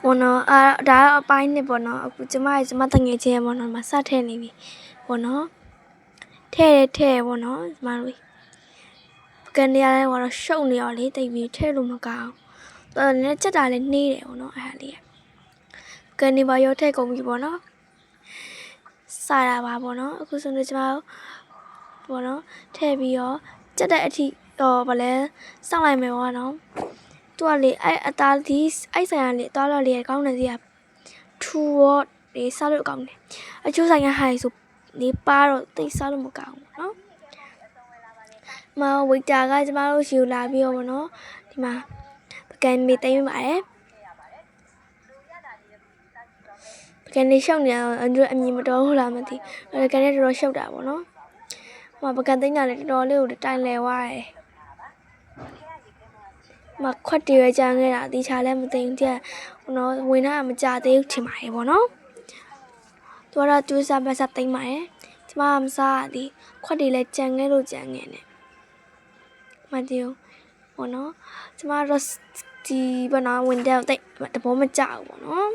ဘောနော်ဒါတော့အပိုင်းနဲ့ပေါ့နော်အခုကျမတငယ်ချင်းပေါ့နော်မစထဲနေပြီပေါ့နော်ထဲပေါ့နော်ကျမတို့ကန်နေရတယ်ပေါ့နော်ရှုပ်နေရောလေတိတ်ပြီးထဲလို့မကောင်းတော်တော်နဲ့ချက်တာလည်းနှေးတယ်ပေါ့နော်အဲ့ဒါလေးကန်နေပါရောထဲကုန်ပြီပေါ့နော်စားတာပါပေါ့နော်အခုဆိုတော့ကျမတို့ပေါ့နော်ထဲပြီးရောချက်တဲ့အထိတော့ဗလဲစောင့်လိုက်မယ်ပေါ့နော်သူကလေအဲ့အသားဒီအဲ့ဆိုင်ကလေသွားတော့လေကောင်းတယ်စီကထူရောလေစားလို့ကောင်းတယ်အချို့ဆိုင်ကဟိုင်ဆိုလေပါတော့တိတ်စားလို့မကောင်းဘူးနော်မဝိတာကကျမတို့ယူလာပြီးတော့ပေါ့နော်ဒီမှာပကံမေးသိမ်းပါတယ်ပကံလေးရှောက်နေအောင်အမြင်မတော်ဘူးလားမသိပကံလေးတော်တော်ရှောက်တာပေါ့နော်ဟိုပကံသိမ်းတာလေတော်တော်လေးကိုတိုင်လဲသွားတယ်မခွက်တရွယ်ကြမ်းခဲ့တာတီချာလည်းမသိဘူးတဲ့ဟိုနော်ဝင်တာမကြသေးဘူးထင်ပါတယ်ပေါ့နော်သူကတော့တူးစားမစားသိမ်းပါတယ်ကျမမစားသည်ခွက်တွေလည်းကြမ်းခဲ့လို့ကြမ်းခဲ့နေမတည်ဘူးပေါ့နော်ကျမတော့ဒီဘနာဝင်တဲ့တိတ်တဘောမကြောက်ပေါ့နော်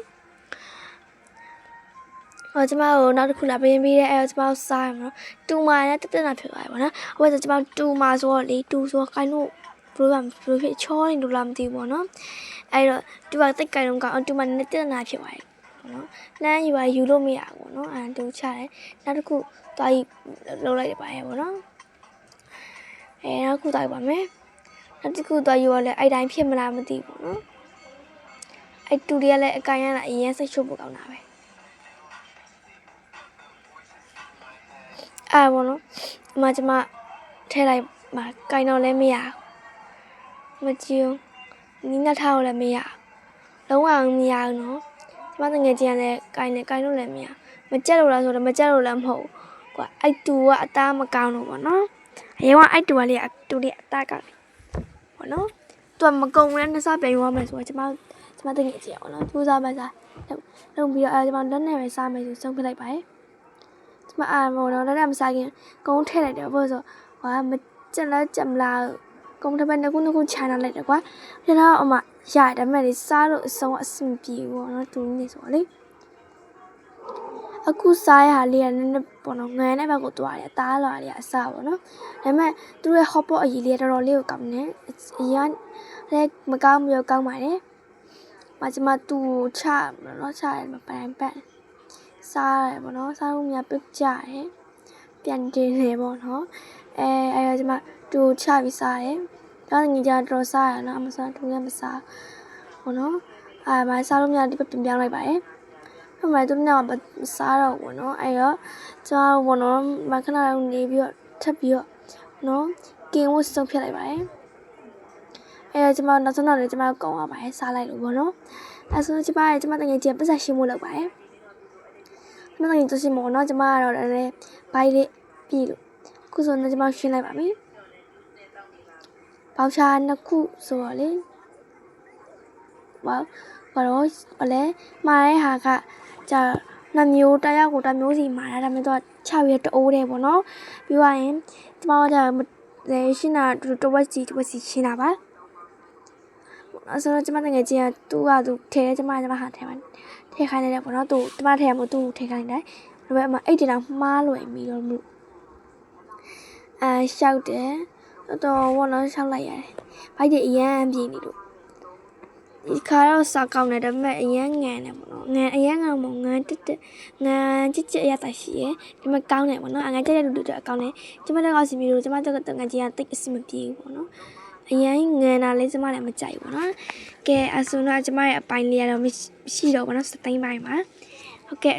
ကျမတို့နောက်တစ်ခုလာပေးတဲ့အဲကျမတို့စားရမှာနော်တူမာနဲ့တက်တာဖြစ်သွားပြီပေါ့နော်ဟိုကကျမတူမာဆိုတော့လေတူဆိုတော့ကိုင်းလို့ဘလို့ဖြစ်ချောနေလို့လားမသိဘူးပေါ့နော်အဲ့တော့တူကတိတ်ကိုင်းတော့ကောင်တူမာနဲ့တက်တာဖြစ်သွားပြီပေါ့နော်လမ်းယူလို့မရဘူးပေါ့နော်တူချတယ်နောက်တစ်ခုသွားလှုပ်လိုက်ရပါရဲ့ပေါ့နော်နောက်ခုသွားပါမယ်နောက်တစ်ခုသွားယူရလဲအဲ့တိုင်းဖြစ်မလားမသိဘူးနော်အဲ့တူတွေကလည်းအကိုင်းရတာအရင်စိတ်ချုပ်ဖို့ကောင်းတာပဲပေါ့နော်ကျမထဲလိုက်မှာကိုင်းတော့လည်းမရမကြည့်နီးနှထားတော့လည်းမရလုံးဝမရဘူးနော်ကျမတငယ်ချင်းကလည်းကိုင်းလို့လည်းမရမကြက်လို့လားဆိုတော့မကြက်လို့လည်းမဟုတ်ကွာအဲ့တူကအသားမကောင်းလို့ပေါ့နော်အရင်ကအဲ့တူကလေးတူလေးအသားကောင်းပေါ့နော်သူကမကုံနဲ့နှစ်စားပြန်ယူရမယ်ဆိုတော့ကျမတငယ်ချင်းပေါ့နော်သူစားမှစားလုံးပြီးတော့ကျမလက်နဲ့ပဲစားမယ်ဆိုဆုံးဖြတ်လိုက်ပါရဲ့ကျမဘောတော့လက်နဲ့မစားခင်ကုန်းထည့်လိုက်တယ်ဘာလို့ဆိုဟာမကြက်လားကြက်မလားကုန်းတစ်ပတ်နှစ်ခုခြားလိုက်တယ်ကွာဒါတော့အမရတယ်ဒါပေမဲ့လေစားလို့အဆုံးအဆင်ပြေဘူးပေါ့နော်တူနေဆိုတော့လေအခုစားရလေးကနည်းနည်းပေါ့နော်ငန်းတဲ့ဘက်ကိုတွားတယ်တားလာတယ်အစားပေါ့နော်ဒါပေမဲ့သူတို့ရဲ့ hot pot အကြီးလေးတော်တော်လေးကိုကောင်းတယ်အရင်လည်းမကောင်းမျိုးကောင်းပါတယ်ကျမတူချနော်ချရတယ်မပိုင်ပတ်စားရတယ်ပေါ့နော်စားလို့များပြုတ်ကြတယ်ပြန်တင်နေပေါ့နော်အဲကျမတူချပြီးစားတယ်တော့ငကြတော်စားရနော်အမစားတူရမစားပေါ့နော်မစားလို့များဒီပြင်ပြောင်းလိုက်ပါတယ်ဟိုမှာသူတို့ကမစားတော့ဘူးနော်ရောကျမတို့ပေါ့နော်မခဏလောက်နေပြီးတော့ထပ်ပြီးတော့နော်ကင်းဝတ်စုပ်ဖြစ်လိုက်ပါတယ်ကျမနောက်ဆုံးတော့လည်းကျမကောင်းရပါတယ်စားလိုက်လို့ပေါ့နော်ဆိုတော့ကျမတကယ်ကြီးပတ်သက်ရှင်းဖို့လုပ်ပါတယ်ကျမတကယ်သူရှင်းမို့နော်ကျမကတော့လည်းဘိုက်လေးပြီးလို့ခုဆိုတော့ကျမရှင်းလိုက်ပါပြီပေါချာနှစ်ခုဆိုတော့လေဘာလို့လဲမှားတဲ့ဟာကကြာနှမျိုးတယောက်ကိုတစ်မျိုးစီမှားတာဒါပေမဲ့တော့6ရက်တိုးတယ်ပေါ့နော်ပြီးသွားရင်ကျမတို့လည်းရှင်းတာတဝက်စီရှင်းတာပါဆိုတော့ကျမတကယ်ကြီးကသူ့ထဲကျမဟာထဲမှာထဲခိုင်းနေတယ်ပေါ့နော်သူကျမထဲမှာသူ့ထဲခိုင်းနေတယ်ဒါပေမဲ့အဲ့ဒီတော့မှားလွယ်ပြီးတော့လို့ရှောက်တယ်တော့ဘောနော်ရှောက်လိုက်ရတယ်ဘိုက်တွေအရန်ပြေးနေလို့ဒီခါတော့စားကောင်းတယ်ဒါပေမဲ့အရန်ငန်တယ်ပေါ့နော်အရန်ငန်မို့ငန်ကြစ်ရတာရှိရဲ့ဒီမှာကောင်းတယ်ပေါ့နော်ငန်ကြက်လူတွေအကောင်းတယ်ကျမတို့ကစီပြီးတော့ကျမတို့ကငန်ကြီးကတိတ်အဆင်မပြေဘူးပေါ့နော်အရင်ငန်တာလေးကျမလည်းမကြိုက်ဘူးနော်ကဲအဆိုတော့ကျမရဲ့အပိုင်းလေးကတော့မရှိတော့ဘူးနော်စသိမ်းပိုင်းပါဟုတ်ကဲ့